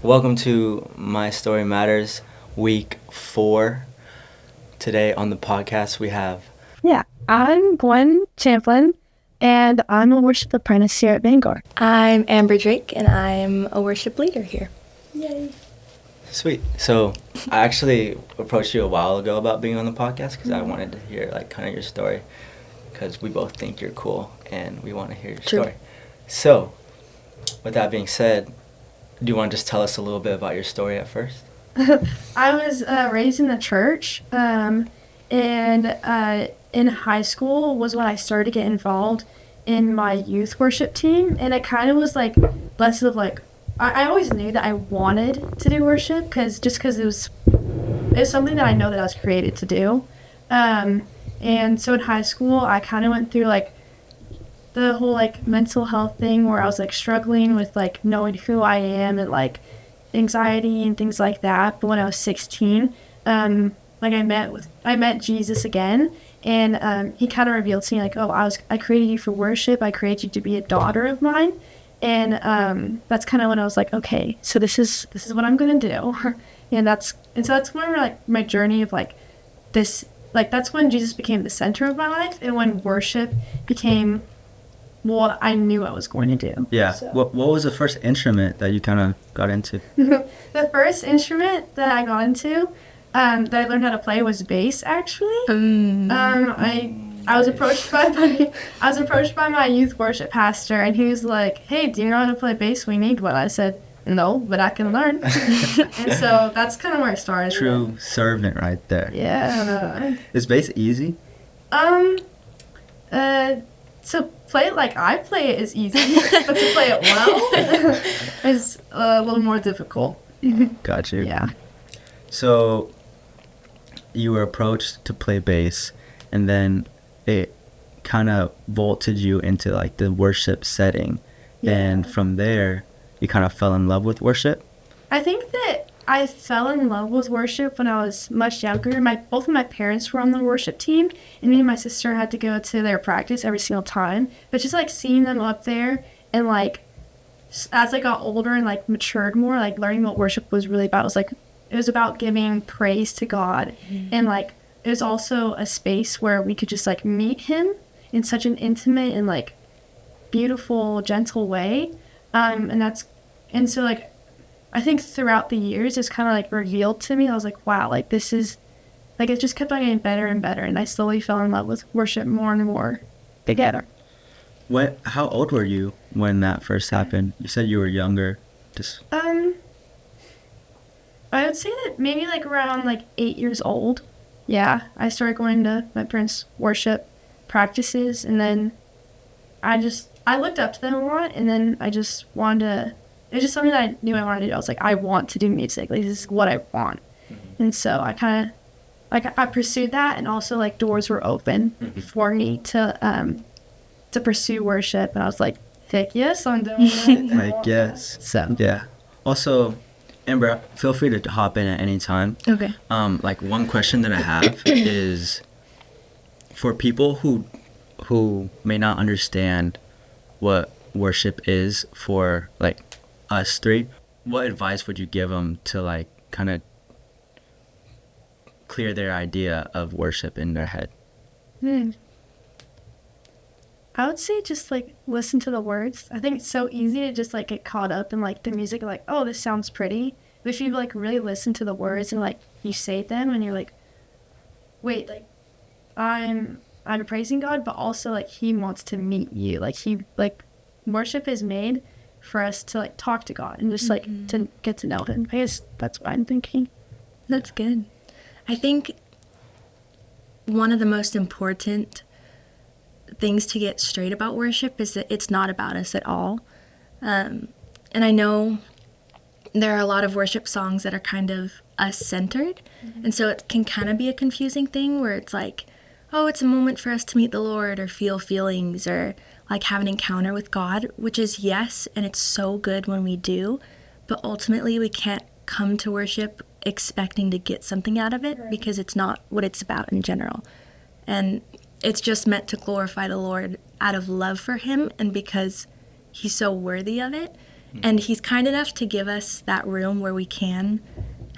Welcome to My Story Matters, week 4. Today on the podcast we have... Yeah, I'm Gwyn Champlin, and I'm a worship apprentice here at Vanguard. I'm Amber Drake, and I'm a worship leader here. Yay. Sweet. So I actually approached you a while ago about being on the podcast because I wanted to hear kind of your story, because we both think you're cool and we want to hear your story. So with that being said, do you want to just tell us a little bit about your story at first? I was raised in the church, and in high school was when I started to get involved in my youth worship team, and it kind of was less of I always knew that I wanted to do worship because it was something that I know that I was created to do, and so in high school I kind of went through the whole mental health thing where I was struggling with knowing who I am and anxiety and things like that. But when I was 16, I met Jesus again, and he kind of revealed to me I created you for worship. I created you to be a daughter of mine, and that's kind of when I was okay, so this is what I'm gonna do, and so that's when my journey of this that's when Jesus became the center of my life, and when worship became what I knew I was going to do. Yeah. So. What was the first instrument that you kind of got into? The first instrument that I got into, that I learned how to play, was bass. Actually, I was approached by my youth worship pastor, and he was like, "Hey, do you know how to play bass? We need one." I said, "No, but I can learn." And so that's kind of where it started. True servant right there. Yeah. Is bass easy? To play it like I play it is easy, but to play it well is a little more difficult. Got you. Yeah. So you were approached to play bass, and then it kind of vaulted you into the worship setting. Yeah. And from there you kind of fell in love with worship. I think that I fell in love with worship when I was much younger. Both of my parents were on the worship team, and me and my sister had to go to their practice every single time. But just seeing them up there, and as I got older and matured more, learning what worship was really about, it was about giving praise to God. Mm-hmm. And it was also a space where we could just meet him in such an intimate and beautiful, gentle way. And so I think throughout the years, it's kind of revealed to me. I was wow, this is, it just kept on getting better and better. And I slowly fell in love with worship more and more together. How old were you when that first happened? You said you were younger. I would say that maybe around 8 years old. Yeah, I started going to my parents' worship practices, and then I looked up to them a lot, and then I just wanted to. It was just something that I knew I wanted to do. I was I want to do music. This is what I want. Mm-hmm. And so I kind of, I pursued that, and also doors were open for me to pursue worship. And I was heck yes, I'm doing it. Yes. So. Yeah. Also, Amber, feel free to hop in at any time. Okay. One question that I have is, for people who may not understand what worship is for us three, what advice would you give them to kind of clear their idea of worship in their head? I would say just listen to the words. I think it's so easy to just get caught up in the music, oh, this sounds pretty. But if you really listen to the words and you say them, and you're wait, I'm praising God, but also he wants to meet you. Worship is made for us to talk to God and just to get to know him. I guess that's what I'm thinking. That's good. I think one of the most important things to get straight about worship is that it's not about us at all. And I know there are a lot of worship songs that are kind of us-centered, and so it can kind of be a confusing thing where it's oh, it's a moment for us to meet the Lord or feel feelings or have an encounter with God, which is yes, and it's so good when we do, but ultimately we can't come to worship expecting to get something out of it, because it's not what it's about in general. And it's just meant to glorify the Lord out of love for him and because he's so worthy of it. And he's kind enough to give us that room where we can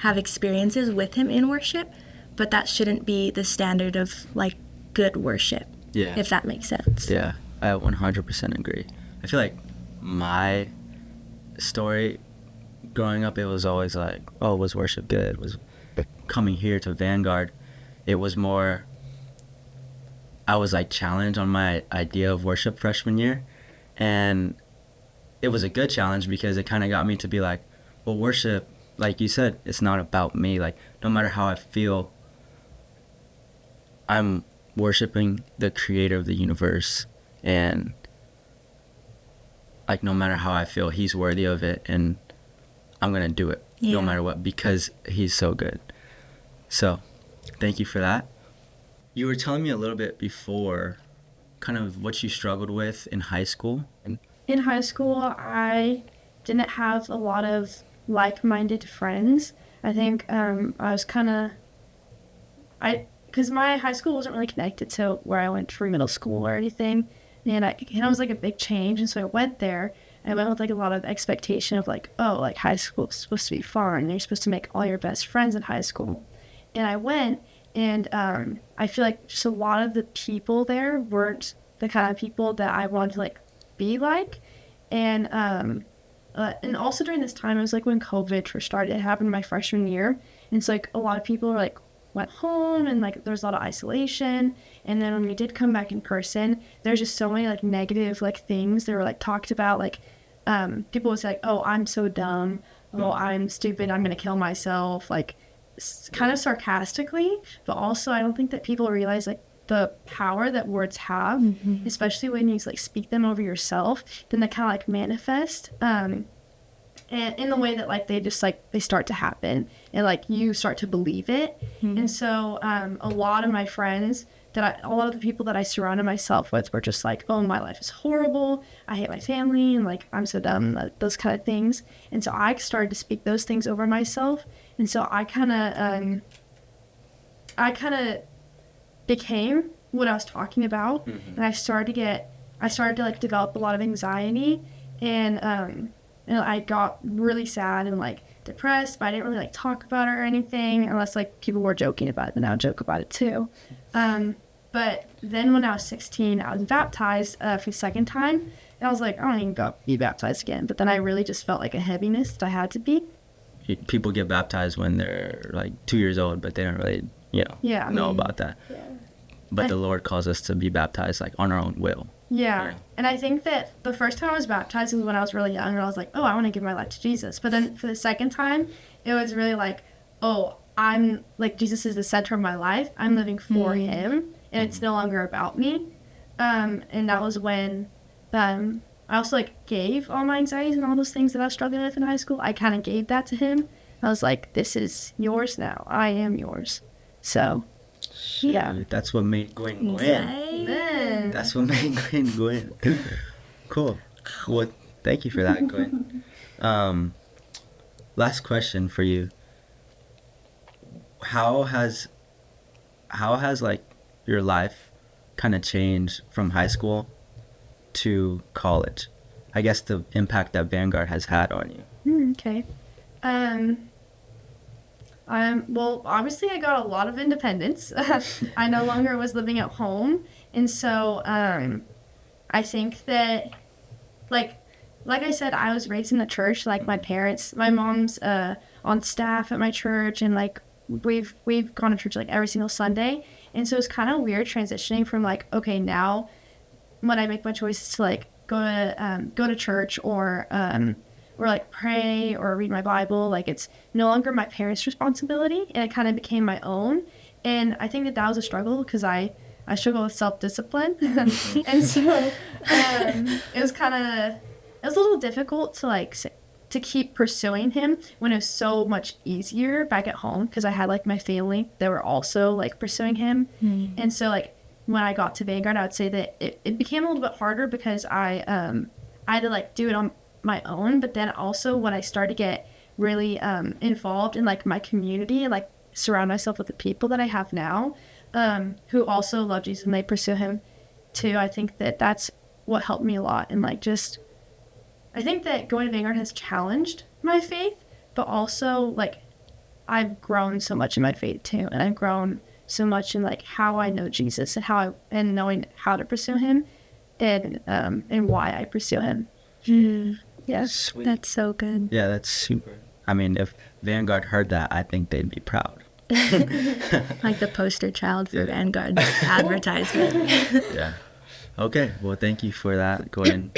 have experiences with him in worship, but that shouldn't be the standard of like good worship. Yeah. If that makes sense. Yeah, I 100% agree. I feel like my story growing up, it was always like, oh, was worship good? Was coming here to Vanguard, it was more, I was like challenged on my idea of worship freshman year, and it was a good challenge because it kind of got me to be like, well, worship, like you said, it's not about me. Like, no matter how I feel, I'm worshiping the creator of the universe, and like, no matter how I feel, he's worthy of it, and I'm gonna do it no matter what, because he's so good. So thank you for that. You were telling me a little bit before kind of what you struggled with in high school. In high school, I didn't have a lot of like-minded friends. I think I was because my high school wasn't really connected to where I went for middle school or anything, and it was like a big change, and so I went there. I went with like a lot of expectation of like, oh, like high school is supposed to be fun, and you're supposed to make all your best friends in high school. And I went, and I feel like just a lot of the people there weren't the kind of people that I wanted to like be like. And also during this time, it was like when COVID first started. It happened my freshman year, and so like a lot of people were like went home, and like there's a lot of isolation. And then when we did come back in person, there's just so many like negative like things that were like talked about. Like people would say like, oh, I'm so dumb, oh, I'm stupid, I'm gonna kill myself, like kind of sarcastically. But also I don't think that people realize like the power that words have, especially when you like speak them over yourself, then they kind of like manifest and in the way that like they just like they start to happen, and like you start to believe it. And so a lot of my friends a lot of the people that I surrounded myself with were just like, oh, my life is horrible, I hate my family, and like I'm so dumb, those kind of things. And so I started to speak those things over myself, and so I kind of became what I was talking about. And I started to like develop a lot of anxiety, and I got really sad and like depressed, but I didn't really like talk about it or anything unless like people were joking about it, and I would joke about it too. But then when I was 16, I was baptized for the second time, and I was like, I don't even be baptized again. But then I really just felt like a heaviness that I had to be. People get baptized when they're like 2 years old, but they don't really, know about that. Yeah. But the Lord calls us to be baptized like on our own will. Yeah. And I think that the first time I was baptized was when I was really young, and I was like, oh, I want to give my life to Jesus. But then for the second time, it was really like, oh, I'm like, Jesus is the center of my life. I'm living for him, and it's no longer about me. And that was when I also like gave all my anxieties and all those things that I was struggling with in high school. I kind of gave that to him. I was like, this is yours now. I am yours. So, yeah. That's what made Gwyn Gwyn. That's what made Gwyn Gwyn. Cool. Well, thank you for that, Gwyn. Last question for you. How has like your life kind of changed from high school to college? I guess the impact that Vanguard has had on you. Okay. Well, obviously I got a lot of independence. I no longer was living at home, and so I think that like I said, I was raised in the church. Like my mom's on staff at my church, and like we've gone to church like every single Sunday. And so it's kind of weird transitioning from like, okay, now when I make my choice to like go to church or like pray or read my Bible, like it's no longer my parents' responsibility, and it kind of became my own. And I think that was a struggle because I struggle with self-discipline. And so it was a little difficult to like to keep pursuing him when it was so much easier back at home, because I had like my family that were also like pursuing him. And so like when I got to Vanguard, I would say that it became a little bit harder because I had to like do it on my own. But then also when I started to get really involved in like my community and like surround myself with the people that I have now who also love Jesus and they pursue him too, I think that that's what helped me a lot. And like just I think that going to Vanguard has challenged my faith, but also, like, I've grown so much in my faith too, and I've grown so much in like how I know Jesus and knowing how to pursue Him, and why I pursue Him. Mm. Yes, Sweet. That's so good. Yeah, that's super. I mean, if Vanguard heard that, I think they'd be proud. Like the poster child for Vanguard's advertisement. Yeah. Okay. Well, thank you for that, Gwyn.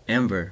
Amber,